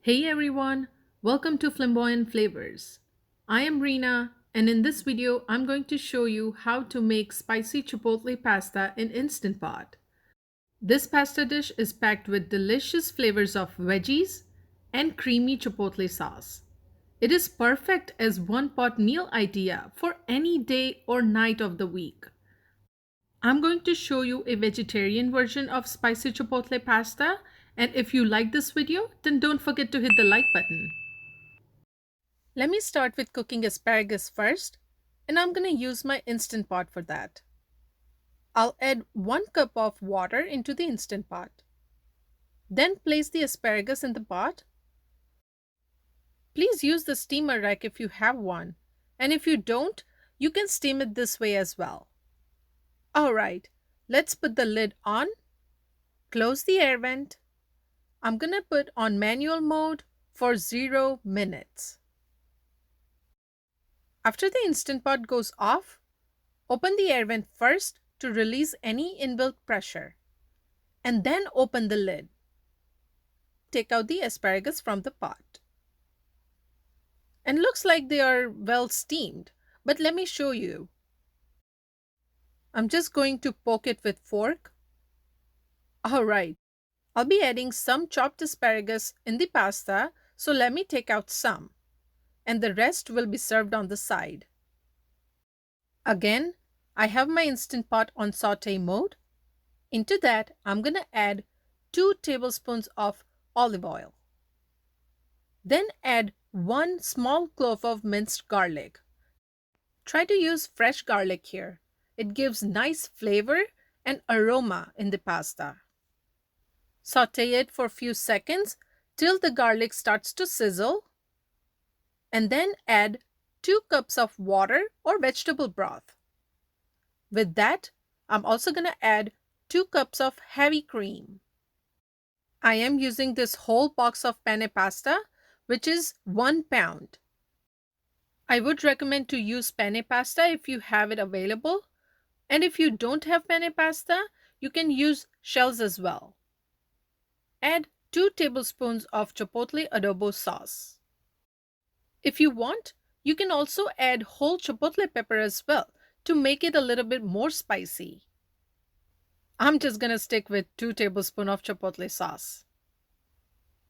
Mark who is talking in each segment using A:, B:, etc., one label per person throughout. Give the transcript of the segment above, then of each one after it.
A: Hey everyone, welcome to Flamboyant Flavors. I am Reena, and in this video, I'm going to show you how to make spicy chipotle pasta in Instant Pot. This pasta dish is packed with delicious flavors of veggies and creamy chipotle sauce. It is perfect as one pot meal idea for any day or night of the week. I'm going to show you a vegetarian version of spicy chipotle pasta, and if you like this video, then don't forget to hit the like button. Let me start with cooking asparagus first, and I'm going to use my Instant Pot for that. I'll add 1 cup of water into the Instant Pot. Then place the asparagus in the pot. Please use the steamer rack if you have one, and if you don't, you can steam it this way as well. Alright, let's put the lid on, close the air vent. I'm going to put on manual mode for 0 minutes. After the Instant Pot goes off, open the air vent first to release any inbuilt pressure, and then open the lid. Take out the asparagus from the pot. And looks like they are well steamed, but let me show you. I'm just going to poke it with fork. Alright, I'll be adding some chopped asparagus in the pasta, so let me take out some, and the rest will be served on the side. Again, I have my Instant Pot on saute mode. Into that, I'm going to add 2 tablespoons of olive oil. Then add 1 small clove of minced garlic. Try to use fresh garlic here. It gives nice flavor and aroma in the pasta. Saute it for a few seconds till the garlic starts to sizzle, and then add 2 cups of water or vegetable broth. With that, I'm also going to add 2 cups of heavy cream. I am using this whole box of penne pasta, which is 1 pound. I would recommend to use penne pasta if you have it available, and if you don't have penne pasta, you can use shells as well. Add 2 tablespoons of chipotle adobo sauce. If you want, you can also add whole chipotle pepper as well to make it a little bit more spicy. I'm just going to stick with 2 tablespoons of chipotle sauce.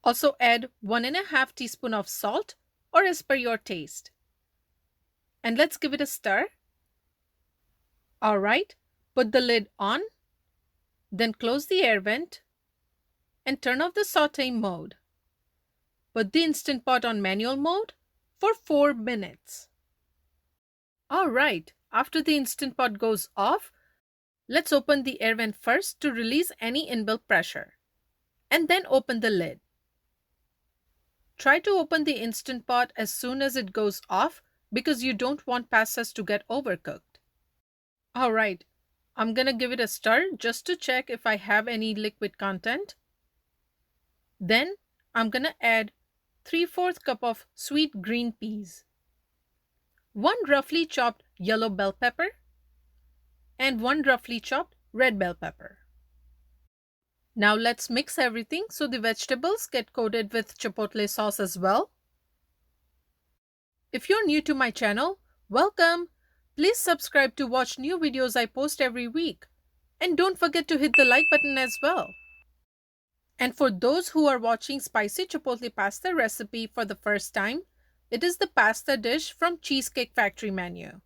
A: Also add 1.5 teaspoons of salt or as per your taste. And let's give it a stir. Alright, put the lid on, then close the air vent and turn off the saute mode. Put the Instant Pot on manual mode for 4 minutes. Alright, after the Instant Pot goes off, let's open the air vent first to release any inbuilt pressure, and then open the lid. Try to open the Instant Pot as soon as it goes off because you don't want pastas to get overcooked. Alright, I'm gonna give it a stir just to check if I have any liquid content. Then I'm gonna add 3/4 cup of sweet green peas, 1 roughly chopped yellow bell pepper, and 1 roughly chopped red bell pepper. Now let's mix everything so the vegetables get coated with chipotle sauce as well. If you're new to my channel, welcome! Please subscribe to watch new videos I post every week. And don't forget to hit the like button as well. And for those who are watching Spicy Chipotle Pasta Recipe for the first time, it is the pasta dish from Cheesecake Factory menu.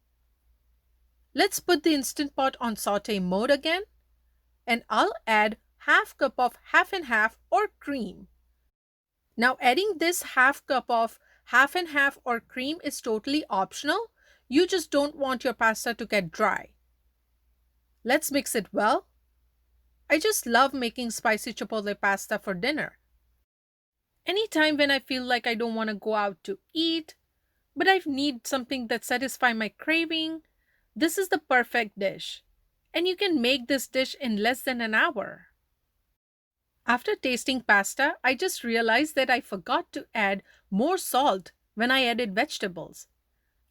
A: Let's put the Instant Pot on saute mode again, and I'll add half cup of half and half or cream. Now adding this half cup of half and half or cream is totally optional. You just don't want your pasta to get dry. Let's mix it well. I just love making spicy chipotle pasta for dinner. Anytime when I feel like I don't want to go out to eat, but I need something that satisfies my craving, this is the perfect dish. And you can make this dish in less than an hour. After tasting pasta, I just realized that I forgot to add more salt when I added vegetables.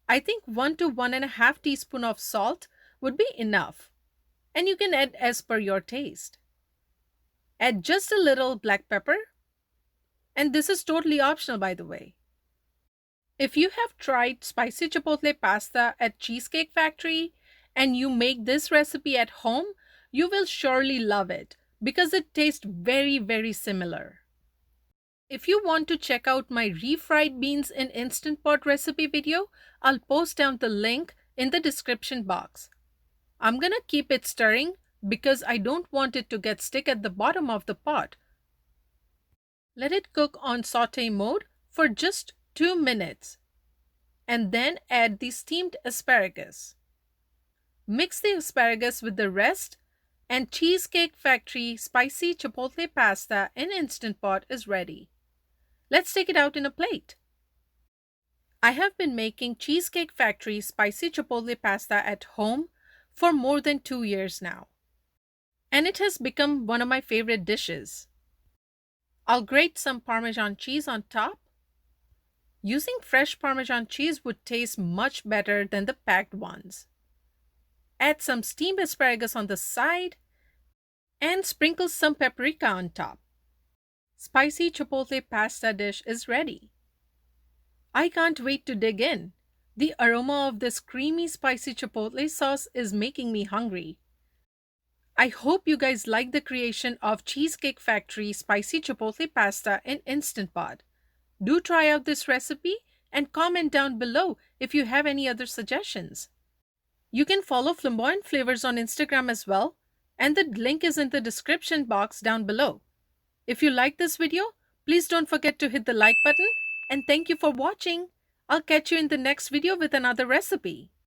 A: I think 1 to 1.5 teaspoons of salt would be enough, and you can add as per your taste. Add just a little black pepper And this is totally optional, by the way. If you have tried spicy chipotle pasta at Cheesecake Factory and you make this recipe at home, you will surely love it because it tastes very, very similar. If you want to check out my refried beans in Instant Pot recipe video, I'll post down the link in the description box. I'm gonna keep it stirring because I don't want it to get stuck at the bottom of the pot. Let it cook on saute mode for just 2 minutes and then add the steamed asparagus. Mix the asparagus with the rest and Cheesecake Factory Spicy Chipotle Pasta in Instant Pot is ready. Let's take it out in a plate. I have been making Cheesecake Factory Spicy Chipotle Pasta at home for more than 2 years now, and it has become one of my favorite dishes. I'll grate some Parmesan cheese on top. Using fresh Parmesan cheese would taste much better than the packed ones. Add some steamed asparagus on the side and sprinkle some paprika on top. Spicy Chipotle pasta dish is ready. I can't wait to dig in. The aroma of this creamy spicy chipotle sauce is making me hungry. I hope you guys like the creation of Cheesecake Factory Spicy Chipotle Pasta in Instant Pot. Do try out this recipe and comment down below if you have any other suggestions. You can follow Flamboyant Flavors on Instagram as well, and the link is in the description box down below. If you like this video, please don't forget to hit the like button, and thank you for watching. I'll catch you in the next video with another recipe.